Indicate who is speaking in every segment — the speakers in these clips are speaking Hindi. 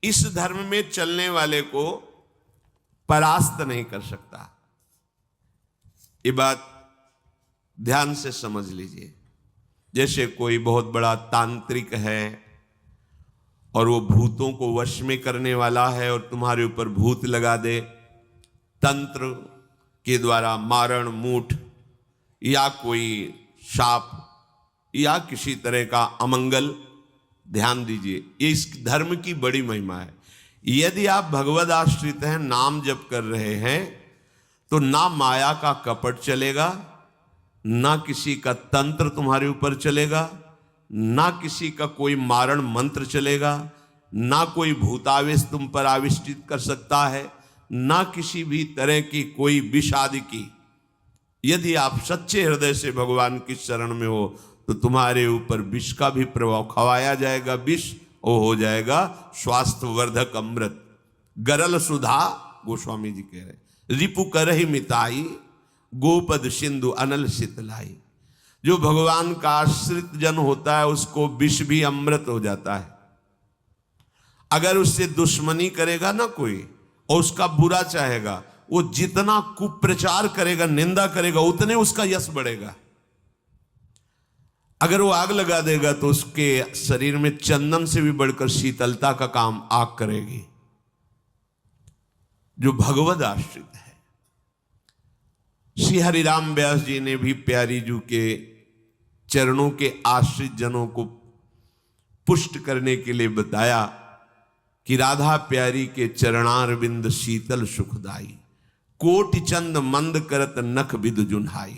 Speaker 1: इस धर्म में चलने वाले को परास्त नहीं कर सकता। ये बात ध्यान से समझ लीजिए। जैसे कोई बहुत बड़ा तांत्रिक है और वो भूतों को वश में करने वाला है और तुम्हारे ऊपर भूत लगा दे, तंत्र के द्वारा मारण मूठ या कोई शाप या किसी तरह का अमंगल, ध्यान दीजिए, ये इस धर्म की बड़ी महिमा है। यदि आप भगवद आश्रित हैं, नाम जप कर रहे हैं, तो ना माया का कपट चलेगा, ना किसी का तंत्र तुम्हारे ऊपर चलेगा, ना किसी का कोई मारण मंत्र चलेगा, ना कोई भूतावेश तुम पर आविष्टित कर सकता है, ना किसी भी तरह की कोई विष आदि की। यदि आप सच्चे हृदय से भगवान की शरण में हो तो तुम्हारे ऊपर विष का भी प्रभाव खवाया जाएगा, विष वो हो जाएगा स्वास्थ्यवर्धक अमृत। गरल सुधा, गोस्वामी जी कह रहे, रिपु करहि मिताई, गोपद सिंधु अनल शीतलाई। जो भगवान का आश्रित जन होता है उसको विष भी अमृत हो जाता है। अगर उससे दुश्मनी करेगा ना कोई और उसका बुरा चाहेगा, वो जितना कुप्रचार करेगा, निंदा करेगा, उतने उसका यश बढ़ेगा। अगर वो आग लगा देगा तो उसके शरीर में चंदन से भी बढ़कर शीतलता का काम आग करेगी। जो भगवद आश्रित है, श्री हरिराम व्यास जी ने भी प्यारी जू के चरणों के आश्रित जनों को पुष्ट करने के लिए बताया कि राधा प्यारी के चरणारविंद शीतल सुखदाई, कोटि चंद मंद करत नख विद जुन्हाई।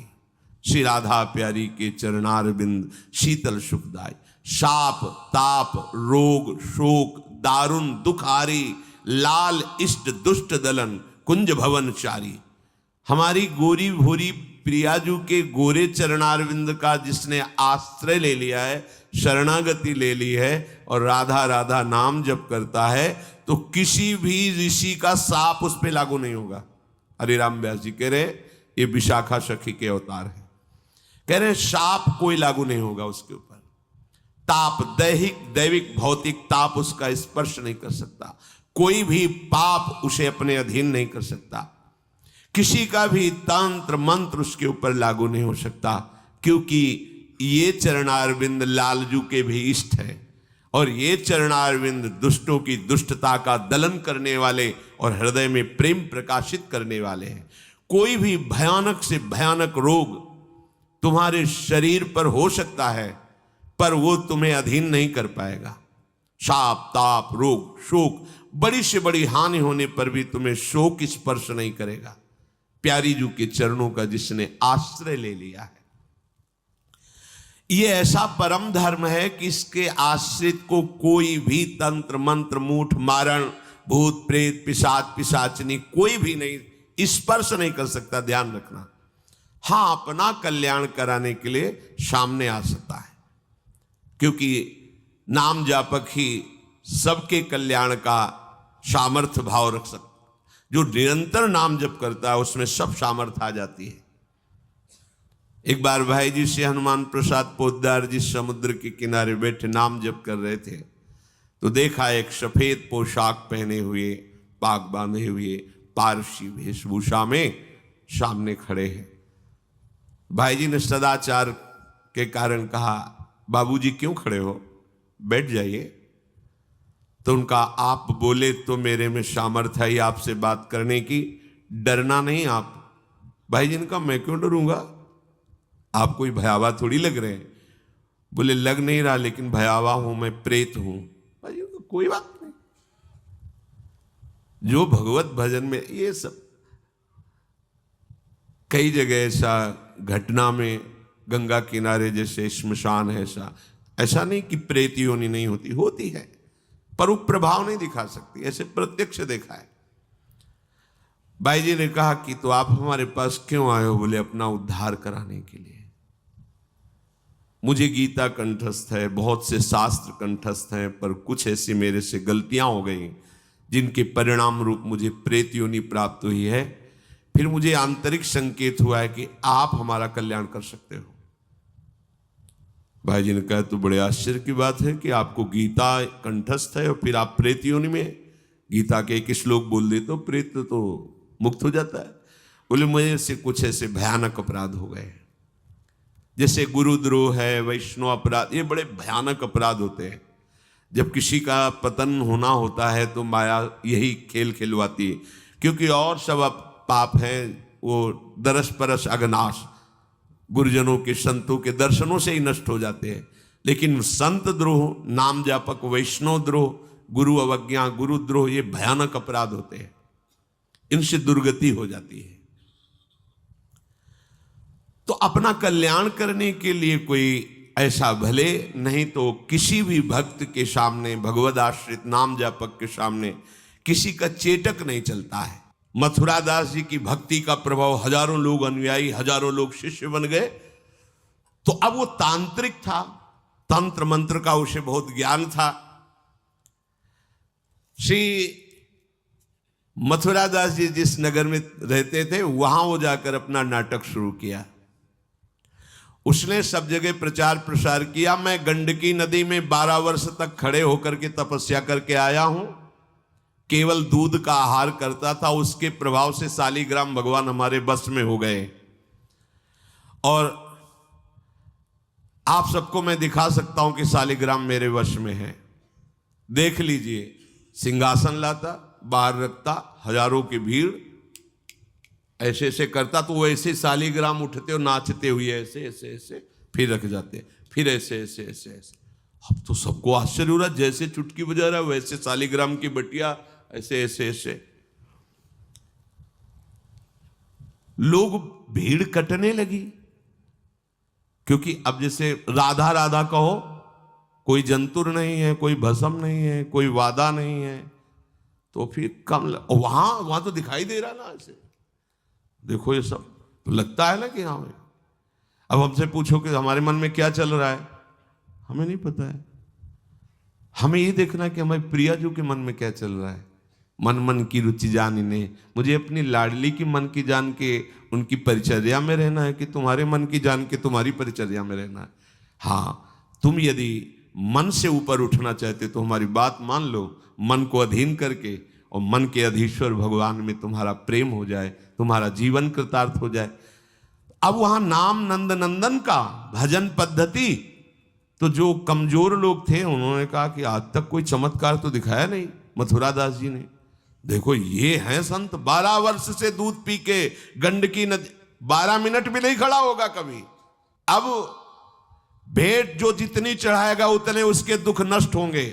Speaker 1: श्री राधा प्यारी के चरणारविंद शीतल सुखदाई। शाप ताप रोग शोक दारुण दुखारी, लाल इष्ट दुष्ट दलन कुंज भवन चारी। हमारी गोरी भूरी प्रियाजू के गोरे चरणारविंद का जिसने आश्रय ले लिया है, शरणागति ले ली है और राधा राधा नाम जप करता है, तो किसी भी ऋषि का साप उस पर लागू नहीं होगा। हरिराम व्यास जी कह रहे ये विशाखा सखी के अवतार है, कह रहे शाप कोई लागू नहीं होगा उसके ऊपर। ताप दैहिक दैविक भौतिक ताप उसका स्पर्श नहीं कर सकता। कोई भी पाप उसे अपने अधीन नहीं कर सकता। किसी का भी तंत्र मंत्र उसके ऊपर लागू नहीं हो सकता, क्योंकि ये चरणारविंद लालजू के भी इष्ट है और ये चरणारविंद दुष्टों की दुष्टता का दलन करने वाले और हृदय में प्रेम प्रकाशित करने वाले हैं। कोई भी भयानक से भयानक रोग तुम्हारे शरीर पर हो सकता है, पर वो तुम्हें अधीन नहीं कर पाएगा। शाप ताप रोग शोक, बड़ी से बड़ी हानि होने पर भी तुम्हें शोक स्पर्श नहीं करेगा। प्यारी जू के चरणों का जिसने आश्रय ले लिया है, ये ऐसा परम धर्म है कि इसके आश्रित को कोई भी तंत्र मंत्र मूठ मारण भूत प्रेत पिशाच पिशाचनी कोई भी नहीं स्पर्श नहीं कर सकता। ध्यान रखना। हाँ, अपना कल्याण कराने के लिए सामने आ सकता है, क्योंकि नाम जापक ही सबके कल्याण का सामर्थ्य भाव रख सकता। जो निरंतर नाम जप करता है उसमें सब सामर्थ्य आ जाती है। एक बार भाई जी से हनुमान प्रसाद पोद्दार जी समुद्र के किनारे बैठे नाम जप कर रहे थे, तो देखा एक सफेद पोशाक पहने हुए पाग बांधे हुए पारसी वेशभूषा में सामने खड़े हैं। भाई जी ने सदाचार के कारण कहा, बाबूजी क्यों खड़े हो, बैठ जाइए। तो उनका आप बोले तो मेरे में सामर्थ्य है आपसे बात करने की, डरना नहीं आप। भाई जी ने कहा मैं क्यों डरूंगा, आप कोई भयावह थोड़ी लग रहे हैं। बोले लग नहीं रहा, लेकिन भयावह हूं, मैं प्रेत हूं। भाई जी को कोई बात नहीं। जो भगवत भजन में ये सब कई जगह ऐसा घटना में, गंगा किनारे जैसे श्मशान है, ऐसा नहीं कि प्रेत योनि नहीं होती, होती है, पर वो प्रभाव नहीं दिखा सकती। ऐसे प्रत्यक्ष देखा है। भाई जी ने कहा कि तो आप हमारे पास क्यों आए हो? बोले अपना उद्धार कराने के लिए। मुझे गीता कंठस्थ है, बहुत से शास्त्र कंठस्थ हैं, पर कुछ ऐसी मेरे से गलतियां हो गई जिनके परिणाम रूप मुझे प्रेत योनि प्राप्त हुई है। फिर मुझे आंतरिक संकेत हुआ है कि आप हमारा कल्याण कर सकते हो। भाई जी ने कहा तो बड़े आश्चर्य की बात है कि आपको गीता कंठस्थ है और फिर आप प्रेत योनि में गीता के एक श्लोक बोल दे तो प्रेत तो मुक्त हो जाता है। बोले मुझे से कुछ ऐसे भयानक अपराध हो गए, जैसे गुरुद्रोह है, वैष्णव अपराध, ये बड़े भयानक अपराध होते हैं। जब किसी का पतन होना होता है तो माया यही खेल खिलवाती है, क्योंकि और सब पाप हैं वो दरस परस अगनाश, गुरुजनों के संतों के दर्शनों से ही नष्ट हो जाते हैं। लेकिन संत द्रोह, नाम जापक, वैष्णव द्रोह, गुरु अवज्ञा, गुरुद्रोह, ये भयानक अपराध होते हैं, इनसे दुर्गति हो जाती है। तो अपना कल्याण करने के लिए कोई ऐसा भले नहीं तो किसी भी भक्त के सामने, भगवद आश्रित नाम जापक के सामने किसी का चेटक नहीं चलता है। मथुरा दास जी की भक्ति का प्रभाव, हजारों लोग अनुयायी, हजारों लोग शिष्य बन गए। तो अब वो तांत्रिक था, तंत्र मंत्र का उसे बहुत ज्ञान था। श्री मथुरा दास जी जिस नगर में रहते थे वहां वो जाकर अपना नाटक शुरू किया। उसने सब जगह प्रचार प्रसार किया, मैं गंडकी नदी में 12 वर्ष तक खड़े होकर के तपस्या करके आया हूं, केवल दूध का आहार करता था, उसके प्रभाव से शालिग्राम भगवान हमारे बस में हो गए। और आप सबको मैं दिखा सकता हूं कि शालिग्राम मेरे वश में है, देख लीजिए। सिंहासन लाता, बाहर रखता, हजारों की भीड़, ऐसे ऐसे करता तो वो ऐसे शालिग्राम उठते और नाचते हुए ऐसे ऐसे ऐसे फिर रख जाते, फिर ऐसे ऐसे ऐसे ऐसे। अब तो सबको आश्चर्य हो रहा, जैसे चुटकी बजा रहा वैसे शालिग्राम की बटिया ऐसे ऐसे ऐसे। लोग, भीड़ कटने लगी, क्योंकि अब जैसे राधा राधा कहो, कोई जंतुर नहीं है, कोई भस्म नहीं है, कोई वादा नहीं है, तो फिर कम वहां तो दिखाई दे रहा ना ऐसे, देखो ये सब तो लगता है ना कि हाँ। अब हमसे पूछो कि हमारे मन में क्या चल रहा है, हमें नहीं पता है। हमें ये देखना है कि हमारे प्रिया जी के मन में क्या चल रहा है। मन मन की रुचि जानिने, मुझे अपनी लाडली की मन की जान के उनकी परिचर्या में रहना है कि तुम्हारे मन की जान के तुम्हारी परिचर्या में रहना है। हाँ, तुम यदि मन से ऊपर उठना चाहते तो हमारी बात मान लो, मन को अधीन करके, और मन के अधीश्वर भगवान में तुम्हारा प्रेम हो जाए, तुम्हारा जीवन कृतार्थ हो जाए। अब वहां नाम नंद नंदन का भजन पद्धति, तो जो कमजोर लोग थे उन्होंने कहा कि आज तक कोई चमत्कार तो दिखाया नहीं मथुरा दास जी ने। देखो ये हैं संत, 12 वर्ष से दूध पी के गंडकी नदी, 12 मिनट भी नहीं खड़ा होगा कभी। अब भेंट जो जितनी चढ़ाएगा उतने उसके दुख नष्ट होंगे।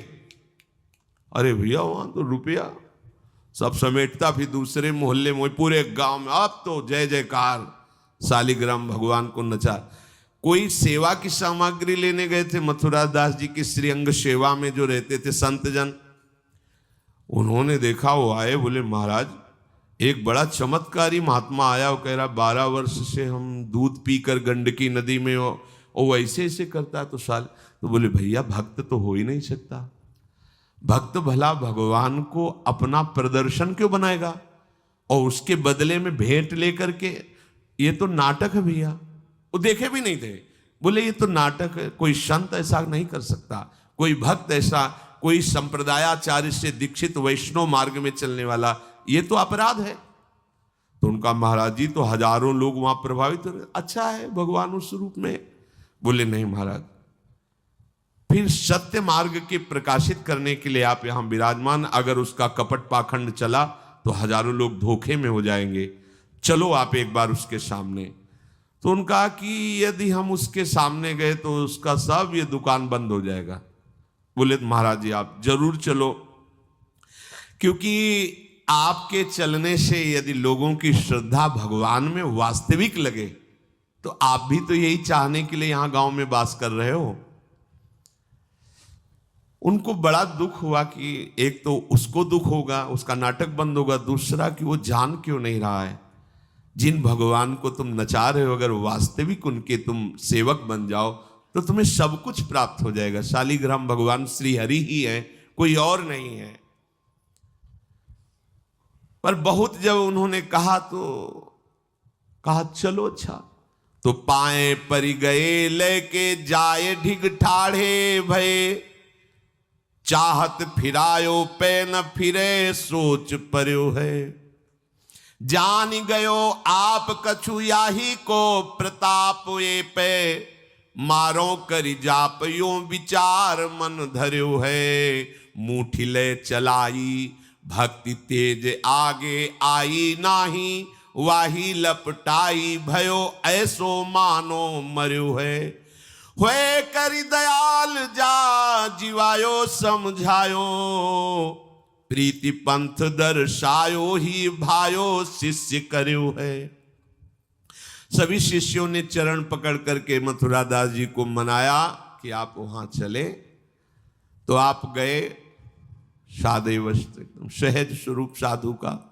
Speaker 1: अरे भैया वहां तो रुपया सब समेटता, फिर दूसरे मोहल्ले में, पूरे गांव में अब तो जय जयकार, शालिग्राम भगवान को नचा। कोई सेवा की सामग्री लेने गए थे मथुरा दास जी की श्रीअंग सेवा में जो रहते थे संत जन, उन्होंने देखा, वो आए, बोले महाराज एक बड़ा चमत्कारी महात्मा आया, वो कह रहा 12 वर्ष से हम दूध पीकर गंडकी नदी में वो ऐसे ऐसे करता है तो साल। तो बोले भैया भक्त तो हो ही नहीं सकता, भक्त भला भगवान को अपना प्रदर्शन क्यों बनाएगा और उसके बदले में भेंट लेकर के, ये तो नाटक है भैया। वो देखे भी नहीं थे, बोले ये तो नाटक है, कोई संत ऐसा नहीं कर सकता, कोई भक्त ऐसा, कोई संप्रदायाचार्य से दीक्षित वैष्णव मार्ग में चलने वाला, ये तो अपराध है। तो उनका महाराज जी तो हजारों लोग वहां प्रभावित हो रहे, अच्छा है भगवान उस रूप में। बोले नहीं महाराज, फिर सत्य मार्ग के प्रकाशित करने के लिए आप यहां विराजमान, अगर उसका कपट पाखंड चला तो हजारों लोग धोखे में हो जाएंगे, चलो आप एक बार उसके सामने। तो उनका कि यदि हम उसके सामने गए तो उसका सब ये दुकान बंद हो जाएगा। बोले महाराज जी आप जरूर चलो, क्योंकि आपके चलने से यदि लोगों की श्रद्धा भगवान में वास्तविक लगे तो आप भी तो यही चाहने के लिए यहां गांव में वास कर रहे हो। उनको बड़ा दुख हुआ कि एक तो उसको दुख होगा, उसका नाटक बंद होगा, दूसरा कि वो जान क्यों नहीं रहा है जिन भगवान को तुम नचा रहे हो, अगर वास्तविक उनके तुम सेवक बन जाओ तो तुम्हें सब कुछ प्राप्त हो जाएगा। शालिग्राम भगवान श्री हरि ही है, कोई और नहीं है। पर बहुत जब उन्होंने कहा तो कहा चलो अच्छा, तो पाए परि गए लेके जाए ढिग ठाढ़े भये, चाहत फिरायो पे न फिरे सोच पर्यो है। जान गयो आप कछु याही को प्रताप ये पे, मारो करि जाप यो विचार मन धर्यो है। मुठी ले चलाई भक्ति तेज आगे आई नाही, वाही लपटाई भयो ऐसो मानो मर्यो है। हुए करि दयाल जा जीवायो समझायो, प्रीति पंथ दर्शायो ही भायो शिष्य कर्यो है। सभी शिष्यों ने चरण पकड़ करके मथुरा दास जी को मनाया कि आप वहां चले। तो आप गए सादे वस्त्र, एकदम सहज स्वरूप साधु का।